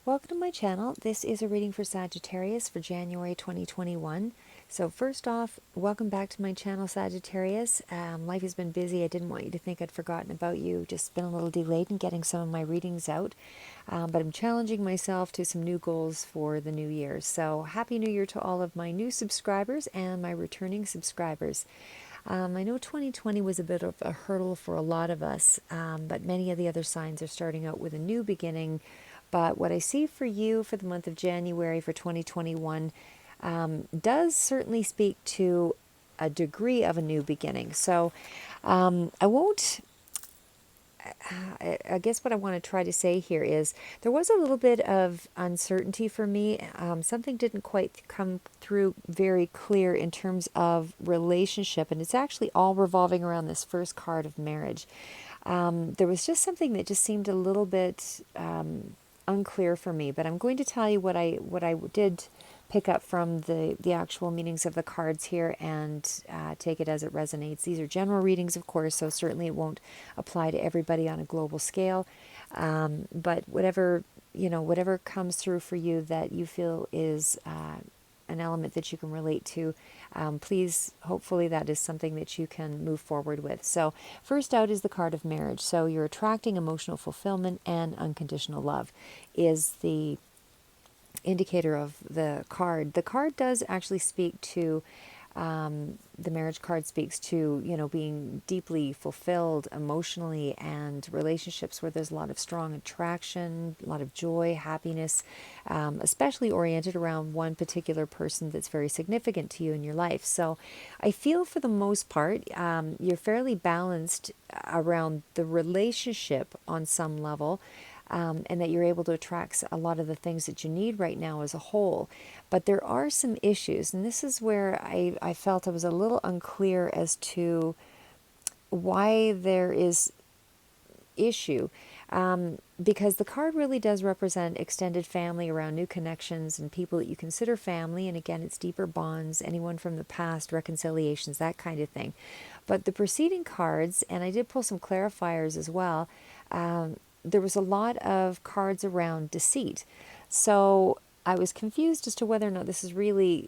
Welcome to my channel. This is a reading for Sagittarius for January 2021. So first off, welcome back to my channel, Sagittarius. Life has been busy. I didn't want you to think I'd forgotten about you. Just been a little delayed in getting some of my readings out. But I'm challenging myself to some new goals for the new year. So Happy New Year to all of my new subscribers and my returning subscribers. I know 2020 was a bit of a hurdle for a lot of us, but many of the other signs are starting out with a new beginning. But what I see for you for the month of January for 2021 does certainly speak to a degree of a new beginning. So I won't I guess what I want to try to say here is there was a little bit of uncertainty for me. Something didn't quite come through very clear in terms of relationship, and it's actually all revolving around this first card of marriage. There was just something that just seemed a little bit unclear for me, but I'm going to tell you what I did pick up from the actual meanings of the cards here and take it as it resonates. These are general readings, of course, so certainly it won't apply to everybody on a global scale. But whatever comes through for you that you feel is an element that you can relate to, please, hopefully that is something that you can move forward with. So first out is the card of marriage. So you're attracting emotional fulfillment and unconditional love is the indicator of the card. The card does actually speak to, the marriage card speaks to, being deeply fulfilled emotionally and relationships where there's a lot of strong attraction, a lot of joy, happiness, especially oriented around one particular person that's very significant to you in your life. So I feel for the most part, you're fairly balanced around the relationship on some level and that you're able to attract a lot of the things that you need right now as a whole. But there are some issues, and this is where I felt I was a little unclear as to why there is issue. Because the card really does represent extended family around new connections and people that you consider family. And again, it's deeper bonds, anyone from the past, reconciliations, that kind of thing. But the preceding cards, and I did pull some clarifiers as well, there was a lot of cards around deceit. So I was confused as to whether or not this is really,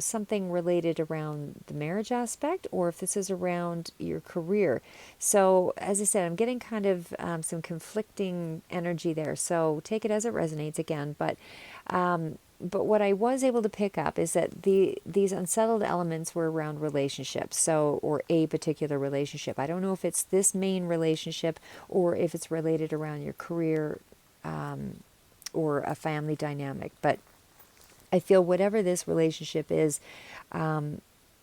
something related around the marriage aspect or if this is around your career. So, as I said, I'm getting kind of some conflicting energy there. So take it as it resonates again. But what I was able to pick up is that these unsettled elements were around relationships, so, or a particular relationship. I don't know if it's this main relationship or if it's related around your career or a family dynamic. But I feel whatever this relationship is,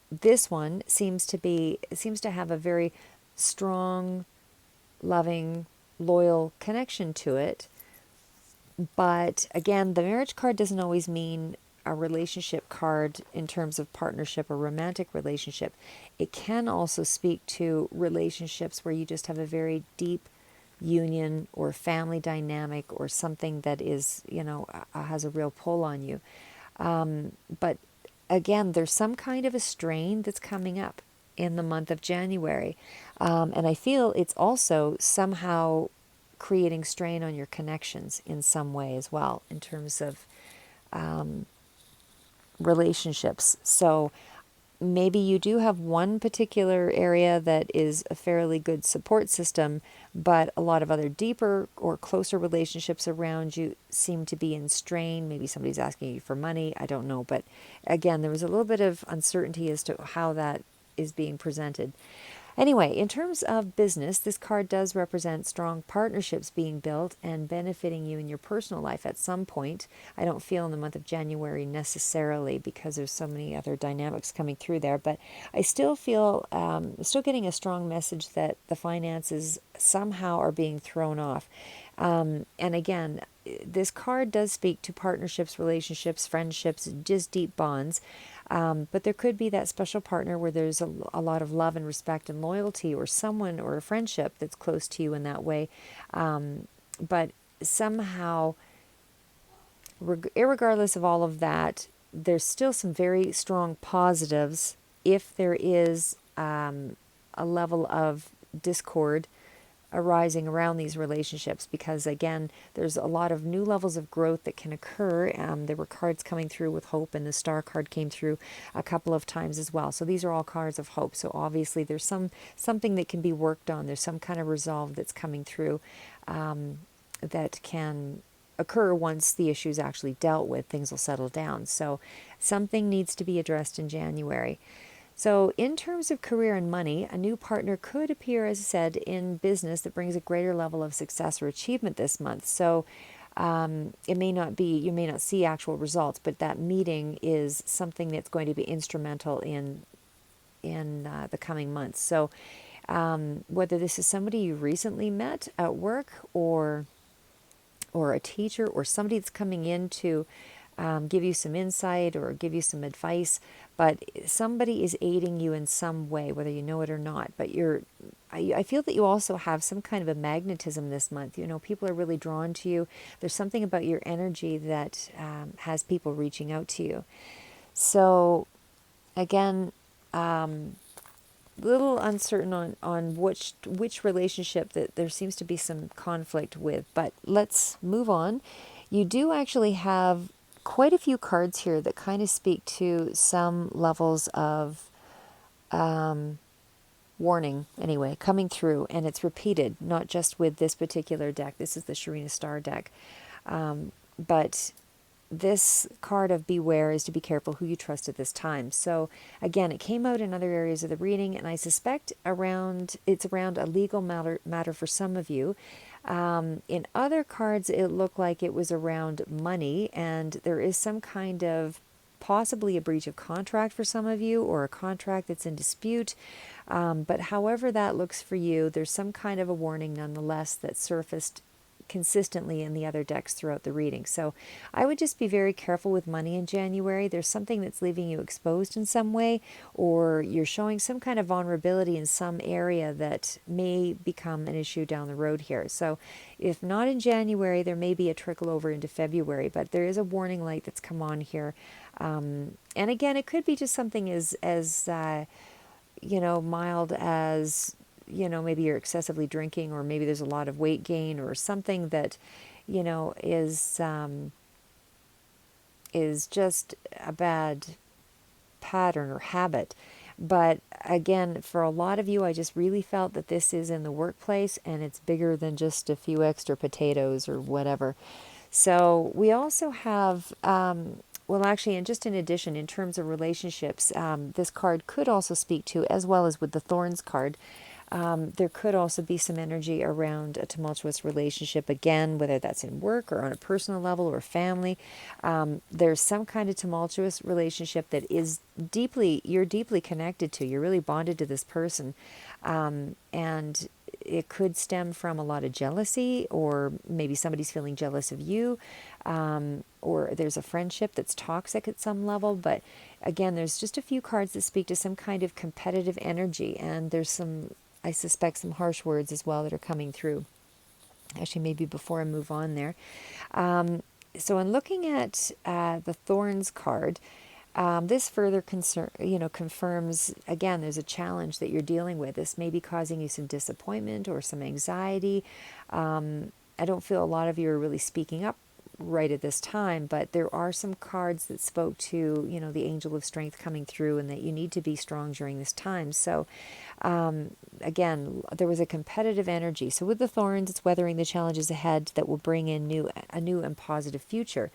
this one seems to have a very strong, loving, loyal connection to it. But again, the marriage card doesn't always mean a relationship card in terms of partnership or romantic relationship. It can also speak to relationships where you just have a very deep union or family dynamic or something that is, has a real pull on you. But again, there's some kind of a strain that's coming up in the month of January. And I feel it's also somehow creating strain on your connections in some way as well, in terms of relationships. So maybe you do have one particular area that is a fairly good support system, but a lot of other deeper or closer relationships around you seem to be in strain. Maybe somebody's asking you for money. I don't know. But again, there was a little bit of uncertainty as to how that is being presented. Anyway, in terms of business, this card does represent strong partnerships being built and benefiting you in your personal life at some point. I don't feel in the month of January necessarily because there's so many other dynamics coming through there, but I still feel, still getting a strong message that the finances somehow are being thrown off. And again, this card does speak to partnerships, relationships, friendships, just deep bonds. But there could be that special partner where there's a lot of love and respect and loyalty, or someone or a friendship that's close to you in that way. But somehow, irregardless of all of that, there's still some very strong positives if there is a level of discord arising around these relationships, because again, there's a lot of new levels of growth that can occur. There were cards coming through with hope, and the star card came through a couple of times as well. So these are all cards of hope. So obviously there's something that can be worked on. There's some kind of resolve that's coming through, that can occur once the issue is actually dealt with. Things will settle down. So something needs to be addressed in January. So in terms of career and money, a new partner could appear, as I said, in business that brings a greater level of success or achievement this month. So it may not be, you may not see actual results, but that meeting is something that's going to be instrumental in the coming months. So whether this is somebody you recently met at work, or a teacher, or somebody that's coming in to give you some insight or give you some advice, but somebody is aiding you in some way, whether you know it or not. But I feel that you also have some kind of a magnetism this month. You know, people are really drawn to you. There's something about your energy that has people reaching out to you. So again, little uncertain on which relationship that there seems to be some conflict with, but let's move on. You do actually have quite a few cards here that kind of speak to some levels of warning, anyway, coming through, and it's repeated, not just with this particular deck. This is the Sharina Star deck, but this card of beware is to be careful who you trust at this time. So again, it came out in other areas of the reading, and I suspect it's around a legal matter for some of you. In other cards, it looked like it was around money, and there is some kind of possibly a breach of contract for some of you, or a contract that's in dispute. But however that looks for you, there's some kind of a warning nonetheless that surfaced consistently in the other decks throughout the reading. So I would just be very careful with money in January. There's something that's leaving you exposed in some way, or you're showing some kind of vulnerability in some area that may become an issue down the road here. So if not in January, there may be a trickle over into February, but there is a warning light that's come on here. And again, it could be just something as mild as, maybe you're excessively drinking, or maybe there's a lot of weight gain, or something that, is just a bad pattern or habit. But again, for a lot of you, I just really felt that this is in the workplace, and it's bigger than just a few extra potatoes or whatever. So we also have, well, actually, and just in addition, in terms of relationships, this card could also speak to, as well as with the Thorns card, there could also be some energy around a tumultuous relationship, again, whether that's in work or on a personal level or family. There's some kind of tumultuous relationship that is you're deeply connected to. You're really bonded to this person. And it could stem from a lot of jealousy, or maybe somebody's feeling jealous of you, or there's a friendship that's toxic at some level. But again, there's just a few cards that speak to some kind of competitive energy, and there's some, I suspect, some harsh words as well that are coming through. Actually, maybe before I move on there. So in looking at the Thorns card, this further confirms, again, there's a challenge that you're dealing with. This may be causing you some disappointment or some anxiety. I don't feel a lot of you are really speaking up right at this time, but there are some cards that spoke to, the angel of strength coming through, and that you need to be strong during this time. So again, there was a competitive energy. So with the Thorns, it's weathering the challenges ahead that will bring in a new and positive future.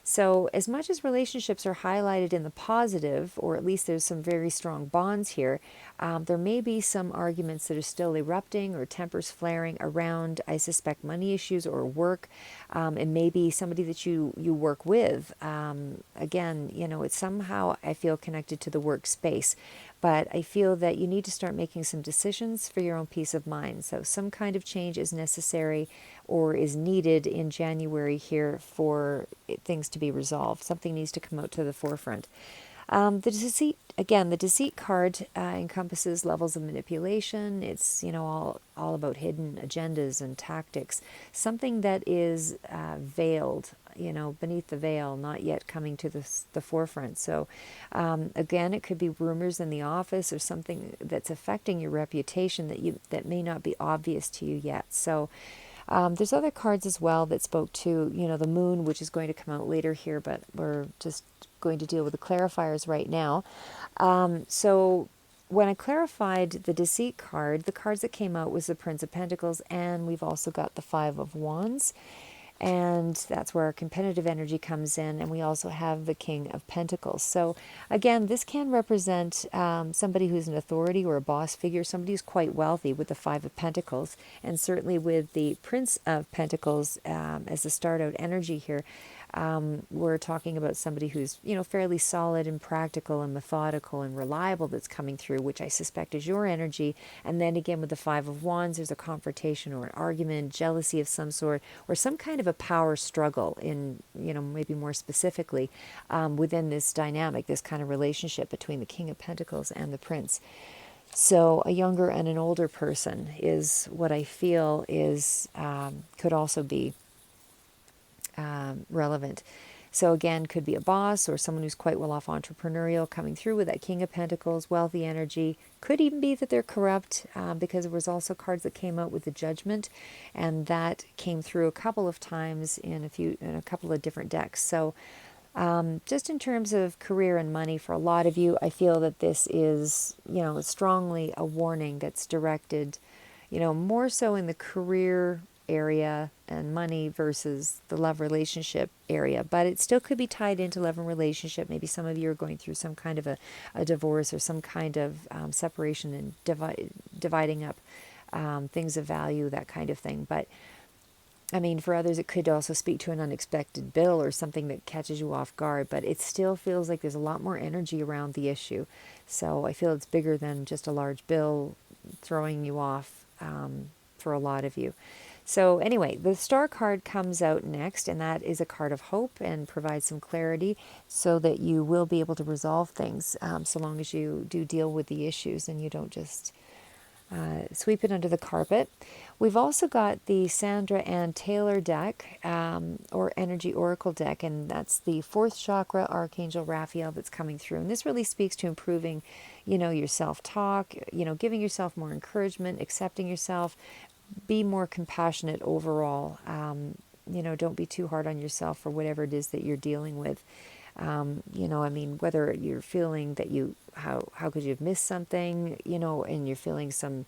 So as much as relationships are highlighted in the positive, or at least there's some very strong bonds here, there may be some arguments that are still erupting, or tempers flaring around, I suspect, money issues or work. And maybe somebody that you work with. Again, it's somehow, I feel, connected to the workspace. But I feel that you need to start making some decisions for your own peace of mind. So some kind of change is necessary or is needed in January here for things to be resolved. Something needs to come out to the forefront. The deceit, again, the deceit card encompasses levels of manipulation. It's, all about hidden agendas and tactics. Something that is veiled, beneath the veil, not yet coming to the forefront. So, again, it could be rumors in the office or something that's affecting your reputation that may not be obvious to you yet. So, there's other cards as well that spoke to, the moon, which is going to come out later here, but we're just going to deal with the clarifiers right now. So when I clarified the deceit card, the cards that came out was the Prince of Pentacles, and we've also got the Five of Wands. And that's where our competitive energy comes in. And we also have the King of Pentacles. So again, this can represent somebody who's an authority or a boss figure, somebody who's quite wealthy with the Five of Pentacles. And certainly with the Prince of Pentacles as the start out energy here, we're talking about somebody who's, fairly solid and practical and methodical and reliable that's coming through, which I suspect is your energy. And then again, with the Five of Wands, there's a confrontation or an argument, jealousy of some sort, or some kind of a power struggle in, maybe more specifically within this dynamic, this kind of relationship between the King of Pentacles and the Prince. So a younger and an older person is what I feel is could also be relevant. So again, could be a boss or someone who's quite well off entrepreneurial coming through with that King of Pentacles, wealthy energy. Could even be that they're corrupt because there was also cards that came out with the Judgment, and that came through a couple of times in a couple of different decks. So just in terms of career and money for a lot of you, I feel that this is, strongly a warning that's directed, more so in the career area and money versus the love relationship area, but it still could be tied into love and relationship. Maybe some of you are going through some kind of a divorce or some kind of separation and dividing up things of value, that kind of thing. But I mean, for others, it could also speak to an unexpected bill or something that catches you off guard, but it still feels like there's a lot more energy around the issue. So I feel it's bigger than just a large bill throwing you off for a lot of you. So anyway, the Star card comes out next, and that is a card of hope and provides some clarity so that you will be able to resolve things so long as you do deal with the issues and you don't just sweep it under the carpet. We've also got the Sandra Ann Taylor deck or Energy Oracle deck, and that's the fourth chakra Archangel Raphael that's coming through. And this really speaks to improving, your self-talk, giving yourself more encouragement, accepting yourself, be more compassionate overall. Don't be too hard on yourself for whatever it is that you're dealing with. Whether you're feeling that how could you have missed something, and you're feeling some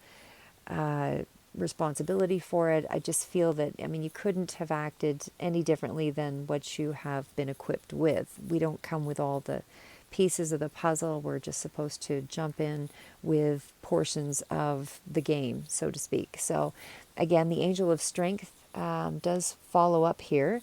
responsibility for it. I just feel that, you couldn't have acted any differently than what you have been equipped with. We don't come with all the pieces of the puzzle. We're just supposed to jump in with portions of the game, so to speak. So again, the Angel of Strength does follow up here.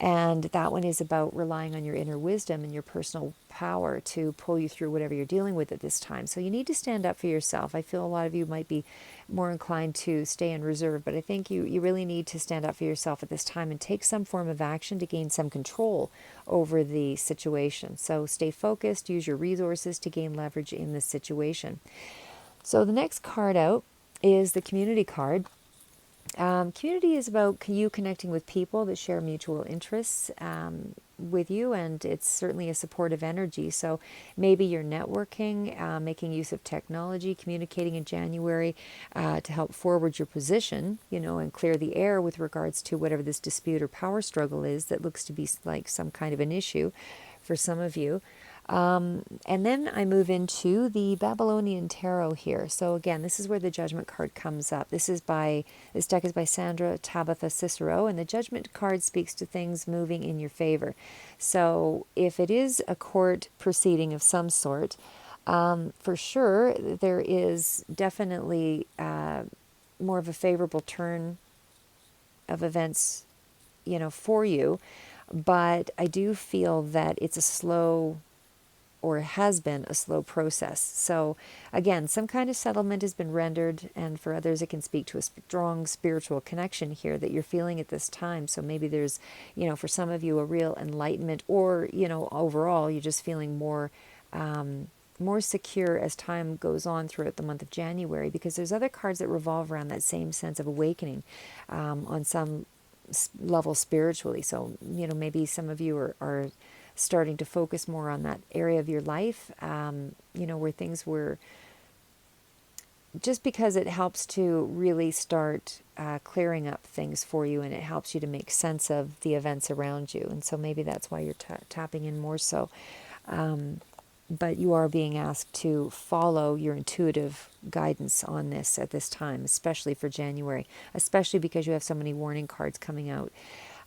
And that one is about relying on your inner wisdom and your personal power to pull you through whatever you're dealing with at this time. So you need to stand up for yourself. I feel a lot of you might be more inclined to stay in reserve, but I think you really need to stand up for yourself at this time and take some form of action to gain some control over the situation. So stay focused, use your resources to gain leverage in this situation. So the next card out is the Community card. Community is about you connecting with people that share mutual interests with you, and it's certainly a supportive energy. So maybe you're networking, making use of technology, communicating in January to help forward your position, and clear the air with regards to whatever this dispute or power struggle is that looks to be like some kind of an issue for some of you. And then I move into the Babylonian Tarot here. So again, this is where the Judgment card comes up. This deck is by Sandra Tabitha Cicero, and the Judgment card speaks to things moving in your favor. So if it is a court proceeding of some sort, for sure there is definitely more of a favorable turn of events, for you. But I do feel that it's a slow, or has been a slow process. So again, some kind of settlement has been rendered, and for others it can speak to a strong spiritual connection here that you're feeling at this time. So maybe there's, for some of you, a real enlightenment, or, overall you're just feeling more more secure as time goes on throughout the month of January, because there's other cards that revolve around that same sense of awakening on some level spiritually. So, maybe some of you are starting to focus more on that area of your life, where things were, just because it helps to really start clearing up things for you, and it helps you to make sense of the events around you. And so maybe that's why you're tapping in more so. But you are being asked to follow your intuitive guidance on this at this time, especially for January, especially because you have so many warning cards coming out.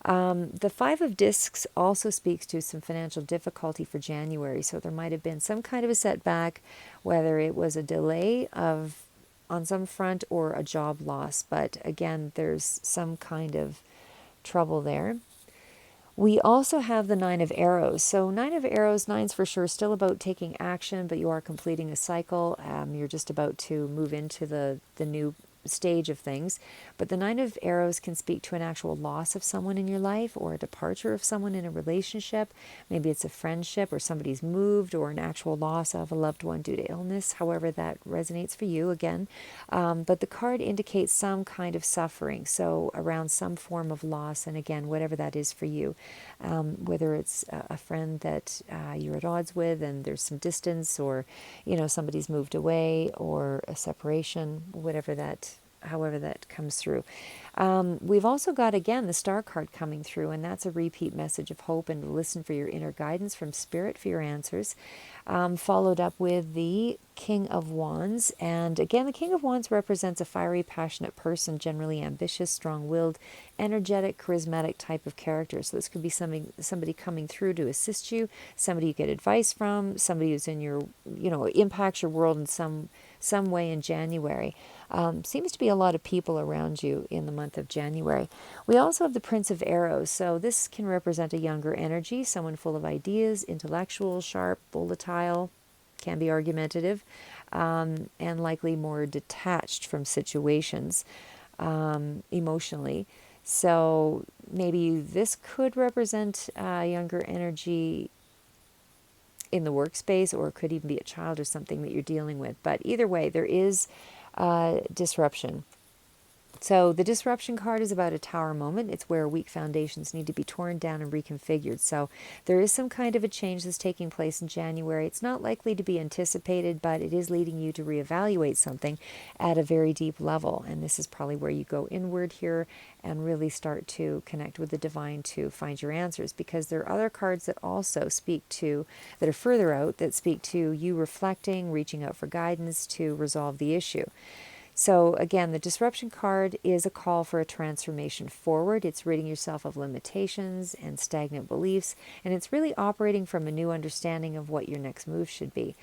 The Five of Discs also speaks to some financial difficulty for January. So there might have been some kind of a setback, whether it was a delay on some front or a job loss. But again, there's some kind of trouble there. We also have the Nine of Arrows. So Nine of Arrows, nine's for sure still about taking action, but you are completing a cycle. You're just about to move into the new stage of things. But the Nine of Arrows can speak to an actual loss of someone in your life, or a departure of someone in a relationship. Maybe it's a friendship, or somebody's moved, or an actual loss of a loved one due to illness, however that resonates for you again. But the card indicates some kind of suffering, so around some form of loss, and again, whatever that is for you. Whether it's a friend that you're at odds with and there's some distance, or somebody's moved away, or a separation, however that comes through. We've also got, again, the Star card coming through, and that's a repeat message of hope and to listen for your inner guidance from Spirit for your answers. Followed up with the King of Wands. And again, the King of Wands represents a fiery, passionate person, generally ambitious, strong-willed, energetic, charismatic type of character. So this could be somebody coming through to assist you, somebody you get advice from, somebody who's in your, impacts your world in some way in January. Seems to be a lot of people around you in the month of January. We also have the Prince of Arrows. So this can represent a younger energy, someone full of ideas, intellectual, sharp, volatile, can be argumentative, and likely more detached from situations emotionally. So maybe this could represent younger energy in the workspace, or it could even be a child or something that you're dealing with. But either way, there is disruption. So the disruption card is about a tower moment. It's where weak foundations need to be torn down and reconfigured. So there is some kind of a change that's taking place in January. It's not likely to be anticipated, but it is leading you to reevaluate something at a very deep level. And this is probably where you go inward here and really start to connect with the divine to find your answers, because there are other cards that also that are further out, that speak to you reflecting, reaching out for guidance to resolve the issue. So again, the disruption card is a call for a transformation forward. It's ridding yourself of limitations and stagnant beliefs, and it's really operating from a new understanding of what your next move should be.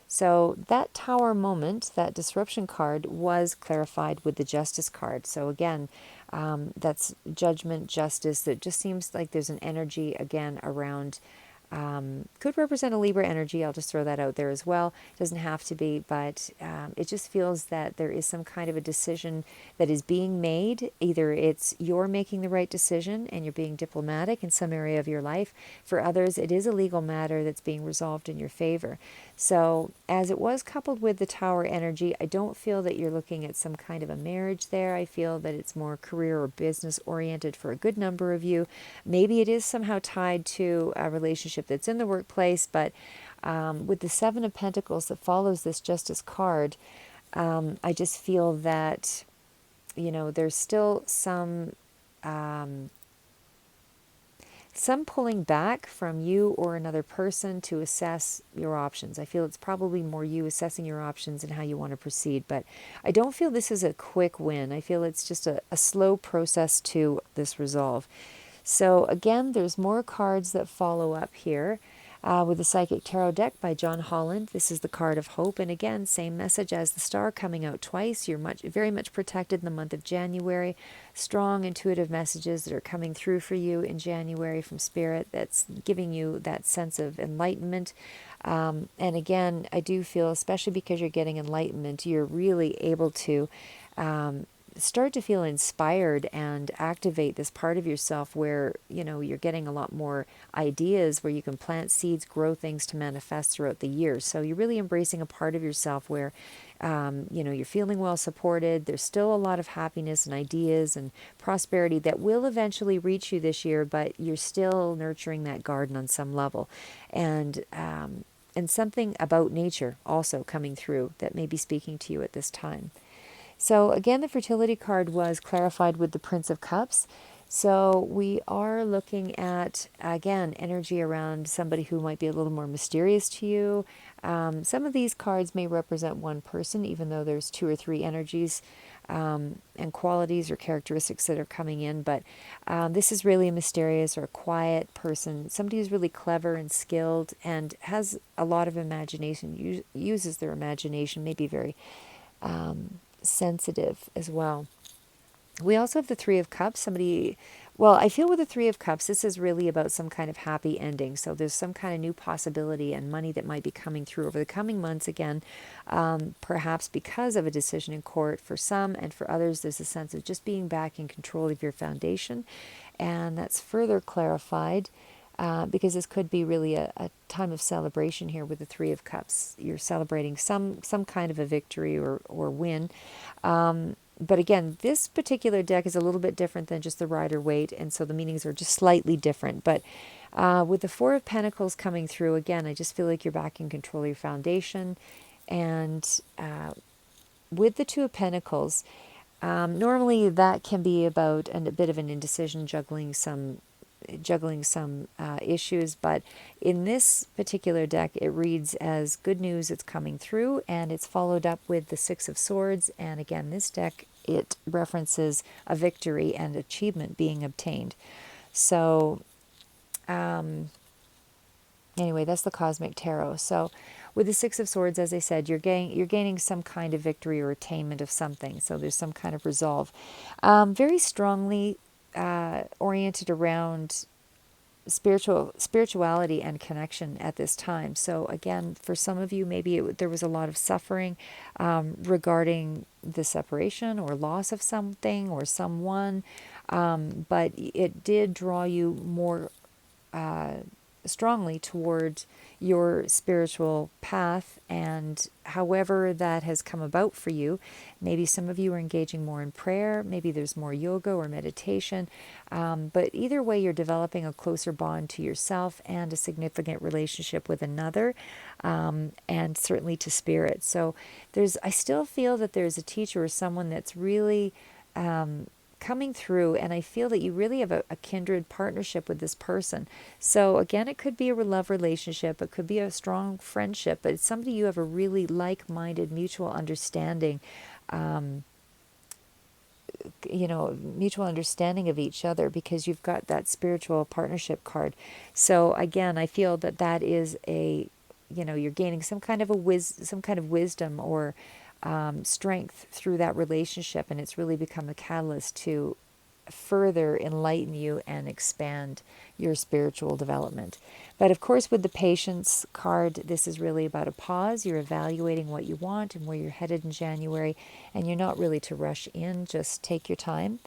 So that tower moment, that disruption card, was clarified with the justice card. So again, that's judgment, justice. That just seems like there's an energy again around. Could represent a Libra energy. I'll just throw that out there as well. Doesn't have to be, but it just feels that there is some kind of a decision that is being made. Either it's you're making the right decision and you're being diplomatic in some area of your life. For others, it is a legal matter that's being resolved in your favor. So as it was coupled with the tower energy, I don't feel that you're looking at some kind of a marriage there. I feel that it's more career or business oriented for a good number of you. Maybe it is somehow tied to a relationship that's in the workplace, but with the Seven of Pentacles that follows this Justice card, I just feel that, there's still some pulling back from you or another person to assess your options. I feel it's probably more you assessing your options and how you want to proceed, but I don't feel this is a quick win. I feel it's just a slow process to this resolve. So again, there's more cards that follow up here with the Psychic Tarot deck by John Holland. This is the card of hope. And again, same message as the Star, coming out twice. You're very much protected in the month of January. Strong intuitive messages that are coming through for you in January from Spirit, that's giving you that sense of enlightenment. And again, I do feel, especially because you're getting enlightenment, you're really able to start to feel inspired and activate this part of yourself where, you're getting a lot more ideas where you can plant seeds, grow things to manifest throughout the year. So you're really embracing a part of yourself where, you're feeling well supported. There's still a lot of happiness and ideas and prosperity that will eventually reach you this year, but you're still nurturing that garden on some level. And something about nature also coming through that may be speaking to you at this time. So again, the fertility card was clarified with the Prince of Cups. So we are looking at, again, energy around somebody who might be a little more mysterious to you. Some of these cards may represent one person, even though there's two or three energies and qualities or characteristics that are coming in. But this is really a mysterious or a quiet person, somebody who's really clever and skilled and has a lot of imagination, uses their imagination, maybe very sensitive as well. We also have the Three of Cups. I feel with the Three of Cups, this is really about some kind of happy ending. So there's some kind of new possibility and money that might be coming through over the coming months again, perhaps because of a decision in court for some, and for others, there's a sense of just being back in control of your foundation. And that's further clarified because this could be really a time of celebration here with the Three of Cups. You're celebrating some kind of a victory or win. But again, this particular deck is a little bit different than just the Rider-Waite, and so the meanings are just slightly different. But with the Four of Pentacles coming through, again, I just feel like you're back in control of your foundation. And with the Two of Pentacles, normally that can be about a bit of an indecision, juggling some issues, but in this particular deck it reads as good news. It's coming through, and it's followed up with the Six of Swords, and again, this deck, it references a victory and achievement being obtained. So anyway, that's the Cosmic Tarot. So with the Six of Swords, as I said, you're gaining some kind of victory or attainment of something. So there's some kind of resolve. Very strongly oriented around spirituality and connection at this time. So again, for some of you, maybe there was a lot of suffering regarding the separation or loss of something or someone, but it did draw you more strongly toward your spiritual path, and however that has come about for you. Maybe some of you are engaging more in prayer, maybe there's more yoga or meditation, but either way, you're developing a closer bond to yourself and a significant relationship with another, and certainly to spirit. So I still feel that there's a teacher or someone that's really coming through, and I feel that you really have a kindred partnership with this person. So again, it could be a love relationship, it could be a strong friendship, but it's somebody you have a really like-minded mutual understanding, mutual understanding of each other, because you've got that spiritual partnership card. So again, I feel that is you're gaining some kind of wisdom or strength through that relationship, and it's really become a catalyst to further enlighten you and expand your spiritual development. But of course, with the Patience card, this is really about a pause. You're evaluating what you want and where you're headed in January, and you're not really to rush in, just take your time.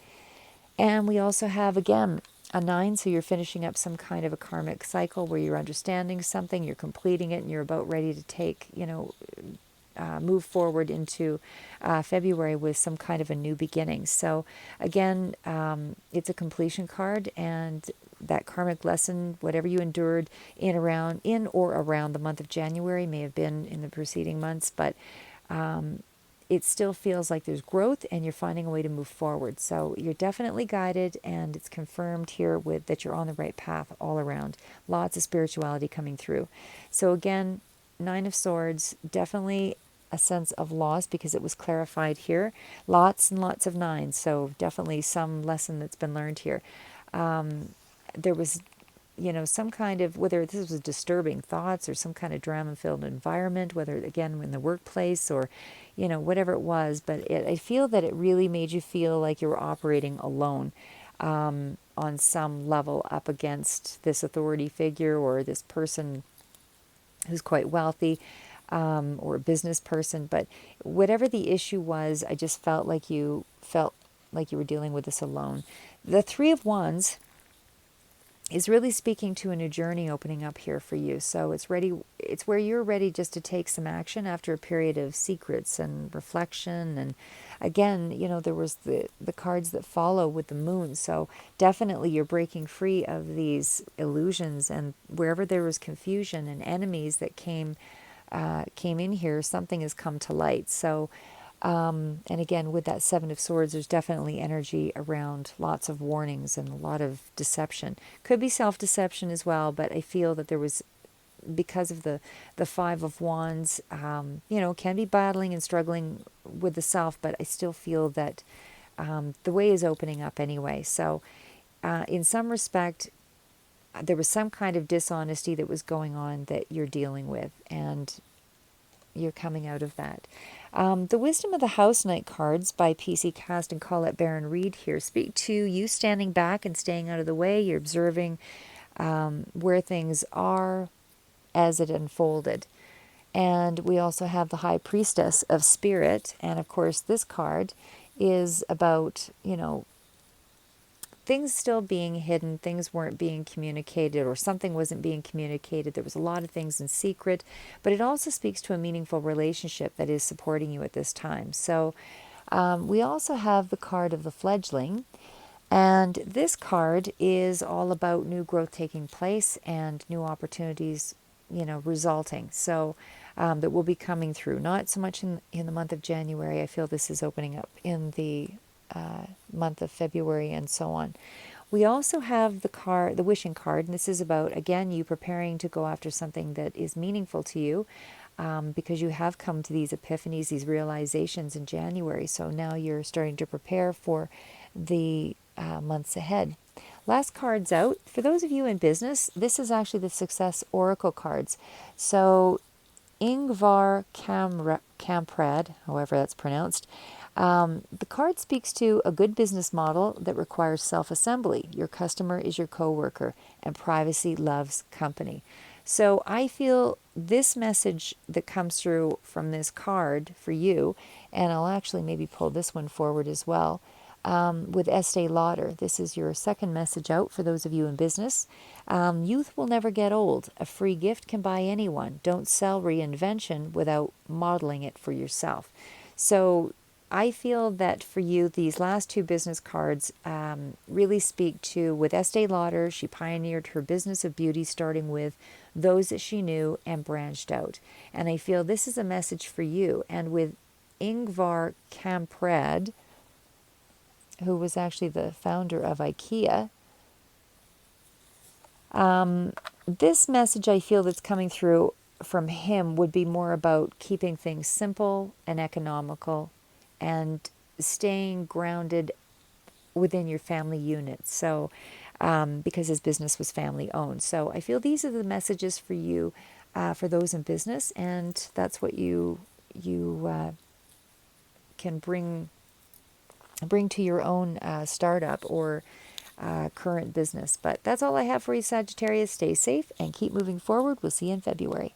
And we also have, again, a 9, so you're finishing up some kind of a karmic cycle where you're understanding something, you're completing it, and you're about ready to take, move forward into February with some kind of a new beginning. So again, it's a completion card, and that karmic lesson, whatever you endured in or around the month of January, may have been in the preceding months, but it still feels like there's growth and you're finding a way to move forward. So you're definitely guided, and it's confirmed here with that you're on the right path all around. Lots of spirituality coming through. So again, 9 of Swords, definitely a sense of loss because it was clarified here. Lots and lots of 9s, so definitely some lesson that's been learned here. There was, some kind of, whether this was disturbing thoughts or some kind of drama-filled environment, whether, again, in the workplace or, whatever it was, but I feel that it really made you feel like you were operating alone on some level up against this authority figure or this person who's quite wealthy, or a business person. But whatever the issue was, I just felt like you felt like you were dealing with this alone. The Three of Wands is really speaking to a new journey opening up here for you. So it's where you're ready just to take some action after a period of secrets and reflection. And again, there was the cards that follow with the moon. So definitely you're breaking free of these illusions, and wherever there was confusion and enemies that came in here, something has come to light. So and again, with that Seven of Swords, there's definitely energy around lots of warnings and a lot of deception. Could be self-deception as well, but I feel that there was, because of the Five of Wands, can be battling and struggling with the self, but I still feel that the way is opening up anyway. So in some respect, there was some kind of dishonesty that was going on that you're dealing with, and you're coming out of that. The Wisdom of the House Knight cards by PC Cast and Colette Baron Reed here speak to you standing back and staying out of the way. You're observing where things are as it unfolded. And we also have the High Priestess of Spirit. And of course, this card is about, things still being hidden, things weren't being communicated, or something wasn't being communicated. There was a lot of things in secret, but it also speaks to a meaningful relationship that is supporting you at this time. So we also have the card of the fledgling, and this card is all about new growth taking place and new opportunities, resulting. So that will be coming through. Not so much in the month of January. I feel this is opening up in the month of February and so on. We also have the wishing card, and this is about, again, you preparing to go after something that is meaningful to you, because you have come to these epiphanies, these realizations in January. So now you're starting to prepare for the months ahead. Last cards out. For those of you in business, this is actually the Success Oracle cards. So Ingvar Kamprad, however that's pronounced, the card speaks to a good business model that requires self-assembly. Your customer is your co-worker, and privacy loves company. So I feel this message that comes through from this card for you, and I'll actually maybe pull this one forward as well, with Estee Lauder. This is your second message out for those of you in business. Youth will never get old. A free gift can buy anyone. Don't sell reinvention without modeling it for yourself. So I feel that for you, these last two business cards really speak to, with Estee Lauder, she pioneered her business of beauty, starting with those that she knew and branched out. And I feel this is a message for you. And with Ingvar Kamprad, who was actually the founder of IKEA, this message I feel that's coming through from him would be more about keeping things simple and economical and staying grounded within your family unit. So, because his business was family owned. So I feel these are the messages for you, for those in business, and that's what you can bring to your own startup or current business. But that's all I have for you, Sagittarius. Stay safe and keep moving forward. We'll see you in February.